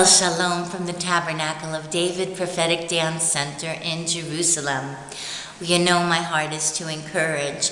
Well, shalom from the Tabernacle of David Prophetic Dance Center in Jerusalem. You know my heart is to encourage.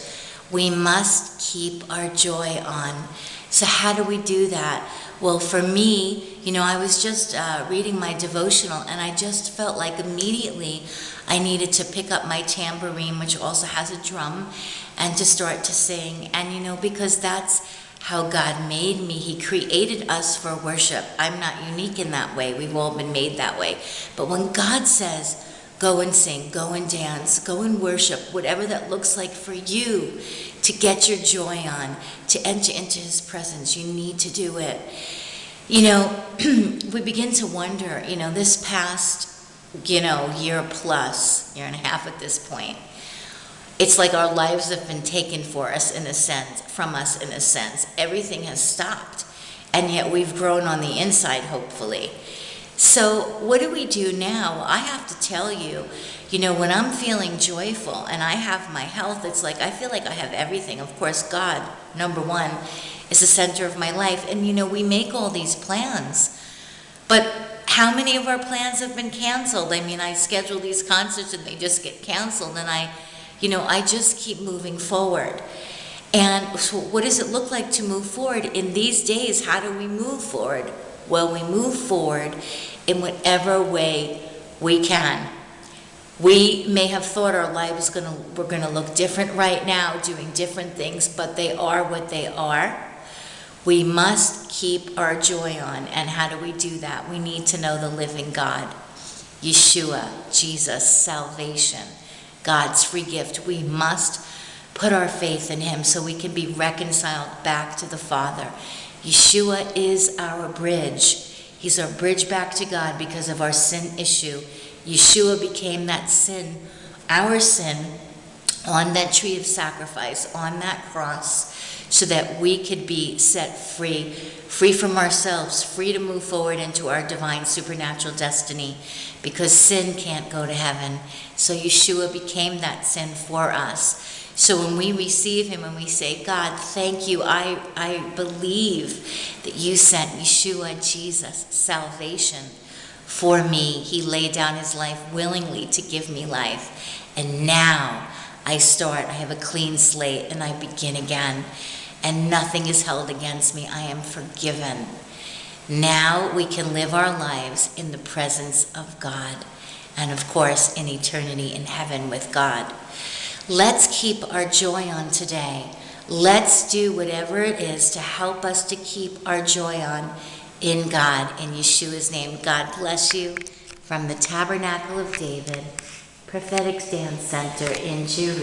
We must keep our joy on. So how do we do that? Well, for me, I was just reading my devotional, and I just felt like immediately I needed to pick up my tambourine, which also has a drum, and to start to sing. And because that's how God made me. He created us for worship. I'm not unique in that way. We've all been made that way. But when God says, go and sing, go and dance, go and worship, whatever that looks like for you, to get your joy on, to enter into His presence, you need to do it. We begin to wonder, this past, year plus, year and a half at this point, it's like our lives have been taken from us in a sense. Everything has stopped, and yet we've grown on the inside, hopefully. So what do we do now? I have to tell you, when I'm feeling joyful and I have my health, it's like I feel like I have everything. Of course, God, number one, is the center of my life. And we make all these plans, but how many of our plans have been canceled? I schedule these concerts and they just get canceled, and I just keep moving forward. And so what does it look like to move forward? In these days, how do we move forward? Well, we move forward in whatever way we can. We may have thought our lives were going to look different right now, doing different things, but they are what they are. We must keep our joy on. And how do we do that? We need to know the living God, Yeshua, Jesus, salvation, God's free gift. We must put our faith in Him so we can be reconciled back to the Father. Yeshua is our bridge. He's our bridge back to God because of our sin issue. Yeshua became that sin, our sin, on that tree of sacrifice, on that cross, so that we could be set free from ourselves, free to move forward into our divine supernatural destiny, because sin can't go to heaven. So Yeshua became that sin for us. So when we receive Him and we say, God, thank you, I believe that you sent Yeshua, Jesus, salvation for me. He laid down His life willingly to give me life. And now I have a clean slate, and I begin again. And nothing is held against me. I am forgiven. Now we can live our lives in the presence of God, and of course in eternity in heaven with God. Let's keep our joy on today. Let's do whatever it is to help us to keep our joy on in God, in Yeshua's name. God bless you from the Tabernacle of David, Prophetic Dance Center in Jerusalem.